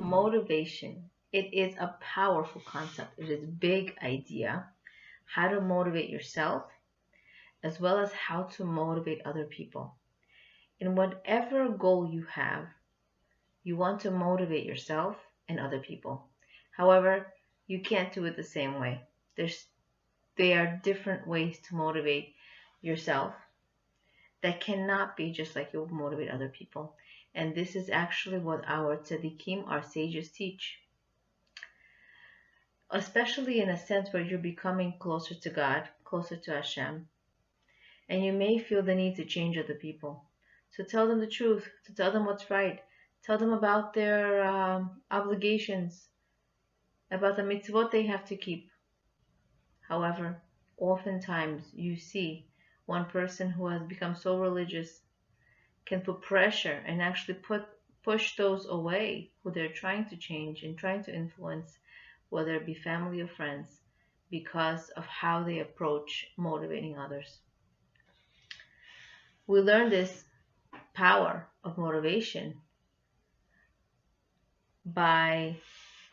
Motivation. It is a powerful concept. It is a big idea. How to motivate yourself as well as how to motivate other people. In whatever goal you have, you want to motivate yourself and other people. However, you can't do it the same way. There are different ways to motivate yourself that cannot be just like you motivate other people. And this is actually what our tzaddikim, our sages, teach. Especially in a sense where you're becoming closer to God, closer to Hashem, and you may feel the need to change other people. So tell them the truth, to tell them what's right, tell them about their obligations, about the mitzvot they have to keep. However, oftentimes you see one person who has become so religious can put pressure and actually push those away who they're trying to change and trying to influence, whether it be family or friends, because of how they approach motivating others. We learn this power of motivation by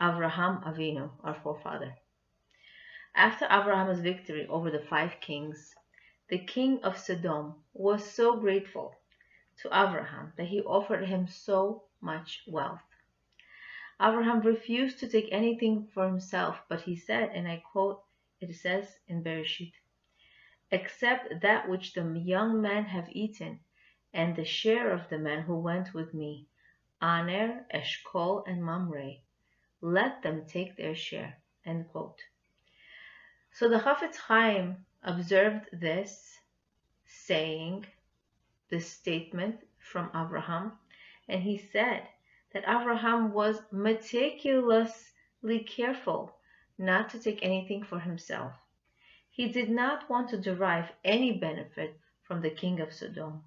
Avraham Avinu, our forefather. After Abraham's victory over the 5 kings, the king of Sodom was so grateful to Abraham that he offered him so much wealth. Abraham refused to take anything for himself, but he said, and I quote, it says in Bereshit, "Except that which the young men have eaten, and the share of the men who went with me, Aner, Eshkol, and Mamre, let them take their share." End quote. So the Chafetz Chaim observed this saying, this statement from Abraham, and he said that Abraham was meticulously careful not to take anything for himself. He did not want to derive any benefit from the king of Sodom,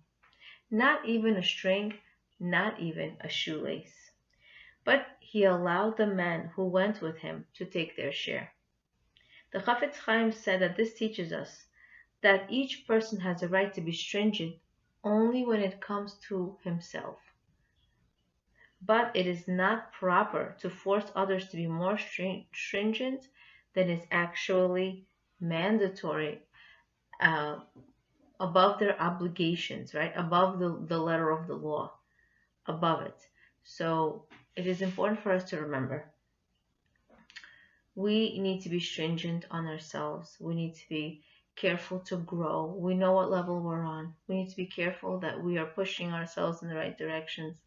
not even a string, not even a shoelace. But he allowed the men who went with him to take their share. The Chafetz Chaim said that this teaches us that each person has a right to be stringent only when it comes to himself. But it is not proper to force others to be more stringent than is actually mandatory, above their obligations, right? Above the letter of the law, above it. So it is important for us to remember we need to be stringent on ourselves. We need to be careful to grow. We know what level we're on. We need to be careful that we are pushing ourselves in the right directions.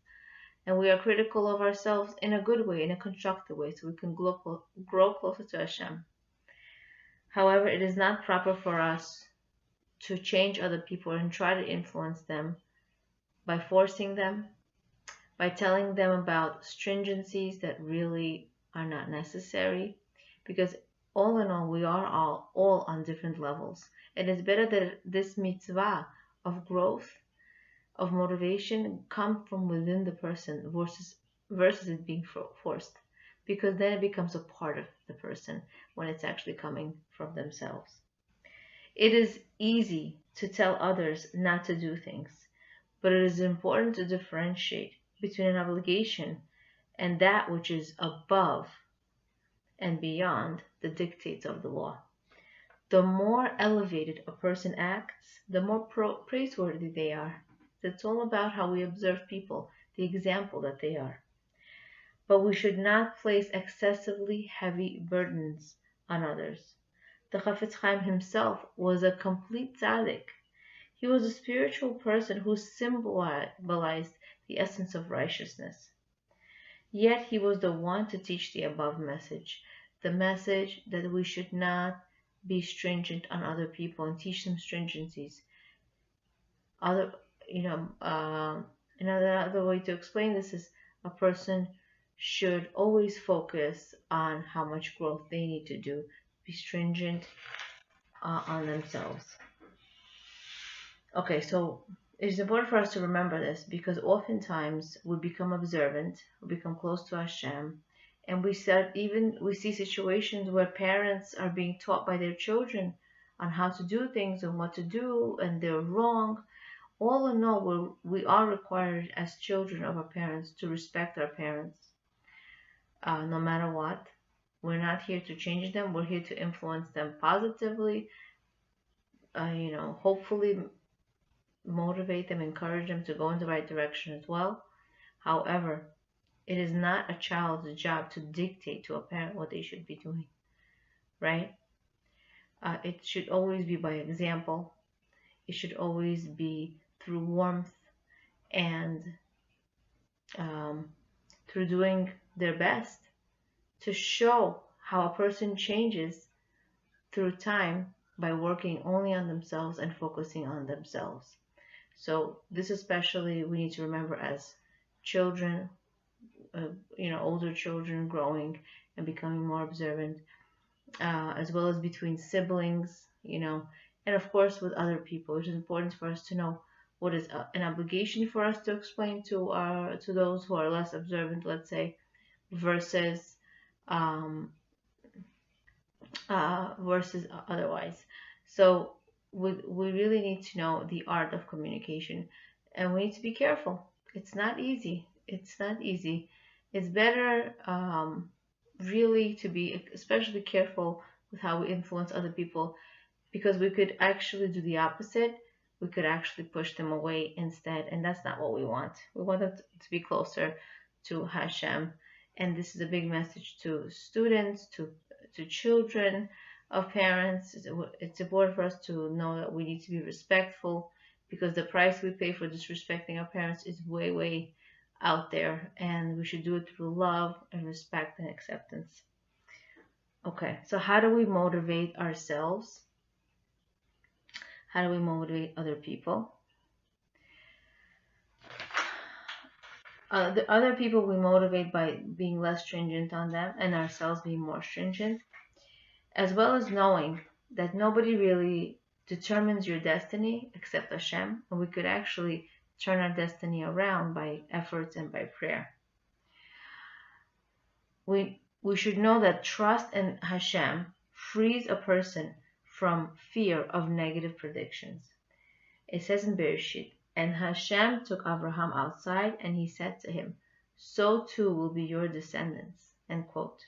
And we are critical of ourselves in a good way, in a constructive way, so we can grow closer to Hashem. However, it is not proper for us to change other people and try to influence them by forcing them, by telling them about stringencies that really are not necessary, because all in all, we are all on different levels. It is better that this mitzvah of growth, of motivation, come from within the person versus it being forced, because then it becomes a part of the person when it's actually coming from themselves. It is easy to tell others not to do things, but it is important to differentiate between an obligation and that which is above and beyond the dictates of the law. The more elevated a person acts, the more praiseworthy they are. It's all about how we observe people, the example that they are. But we should not place excessively heavy burdens on others. The Chafetz Chaim himself was a complete tzaddik. He was a spiritual person who symbolized the essence of righteousness. Yet he was the one to teach the above message, the message that we should not be stringent on other people and teach them stringencies. Another way to explain this is a person should always focus on how much growth they need to do, be stringent on themselves. Okay, so it's important for us to remember this because oftentimes we become observant, we become close to Hashem, and we see situations where parents are being taught by their children on how to do things and what to do, and they're wrong. All in all, we are required as children of our parents to respect our parents. no matter what. We're not here to change them. We're here to influence them positively, hopefully motivate them, encourage them to go in the right direction as well. However, it is not a child's job to dictate to a parent what they should be doing, right? It should always be by example. It should always be through warmth and um, through doing their best to show how a person changes through time by working only on themselves and focusing on themselves. So this especially we need to remember as children, older children growing and becoming more observant, as well as between siblings, and of course with other people. It is important for us to know what is an obligation for us to explain to those who are less observant, let's say, versus um, versus otherwise. So we really need to know the art of communication, and we need to be careful. It's not easy. It's not easy. It's better really to be especially careful with how we influence other people, because we could actually do the opposite. We could actually push them away instead, and that's not what we want. We want them to be closer to Hashem, and this is a big message to students, to children of parents. It's important for us to know that we need to be respectful, because the price we pay for disrespecting our parents is way, way out there, and we should do it through love and respect and acceptance. Okay, so how do we motivate ourselves? How do we motivate other people? The other people we motivate by being less stringent on them and ourselves being more stringent, as well as knowing that nobody really determines your destiny except Hashem, and we could actually turn our destiny around by efforts and by prayer. We should know that trust in Hashem frees a person from fear of negative predictions. It says in Bereshit, and Hashem took Abraham outside and he said to him, so too will be your descendants. End quote.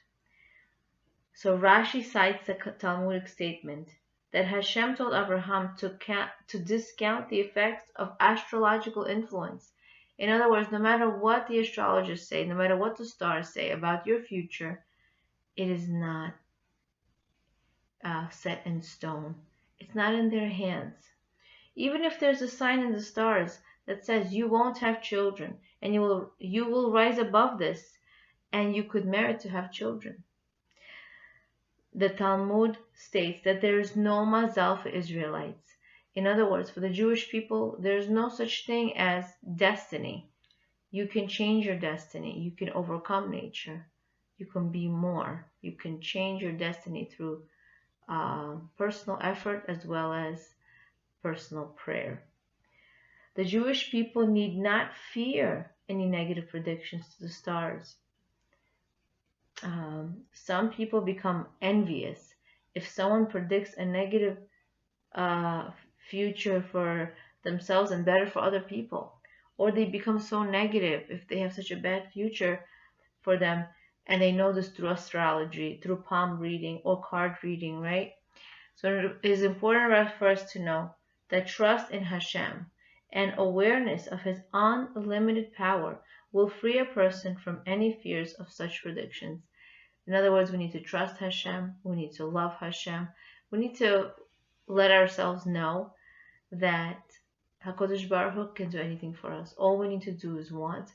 So Rashi cites the Talmudic statement that Hashem told Abraham to discount the effects of astrological influence. In other words, no matter what the astrologers say, no matter what the stars say about your future, it is not set in stone. It's not in their hands. Even if there's a sign in the stars that says you won't have children and you will rise above this and you could merit to have children. The Talmud states that there is no mazal for Israelites. In other words, for the Jewish people, there's no such thing as destiny. You can change your destiny. You can overcome nature. You can be more. You can change your destiny through personal effort as well as personal prayer. The Jewish people need not fear any negative predictions to the stars. Some people become envious if someone predicts a negative future for themselves and better for other people, or they become so negative if they have such a bad future for them, and they know this through astrology, through palm reading or card reading, right? So it is important for us to know that trust in Hashem and awareness of His unlimited power will free a person from any fears of such predictions. In other words, we need to trust Hashem, we need to love Hashem, we need to let ourselves know that HaKadosh Baruch Hu can do anything for us. All we need to do is want.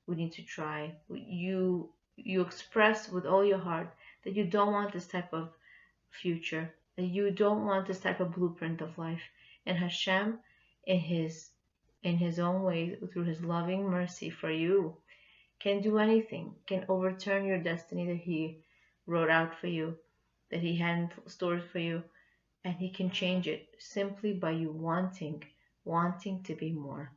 We need to try. You express with all your heart that you don't want this type of future, that you don't want this type of blueprint of life. And Hashem, in His own way, through His loving mercy for you, can do anything, can overturn your destiny that He wrote out for you, that He had stored for you, and He can change it simply by you wanting to be more.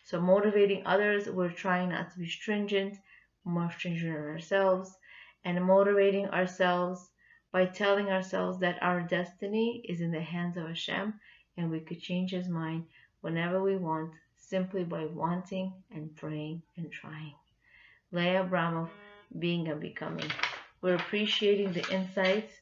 So motivating others, we're trying not to be stringent, more stringent on ourselves, and motivating ourselves by telling ourselves that our destiny is in the hands of Hashem, and we could change His mind whenever we want, simply by wanting and praying and trying. Leah, Abramov, being unbecoming. We're appreciating the insights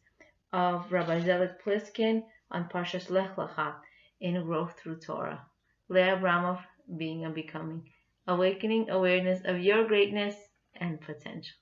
of Rabbi Zelik Pliskin on Parshas Lech Lecha in Growth Through Torah. Leah Abramov, being unbecoming. Awakening awareness of your greatness and potential.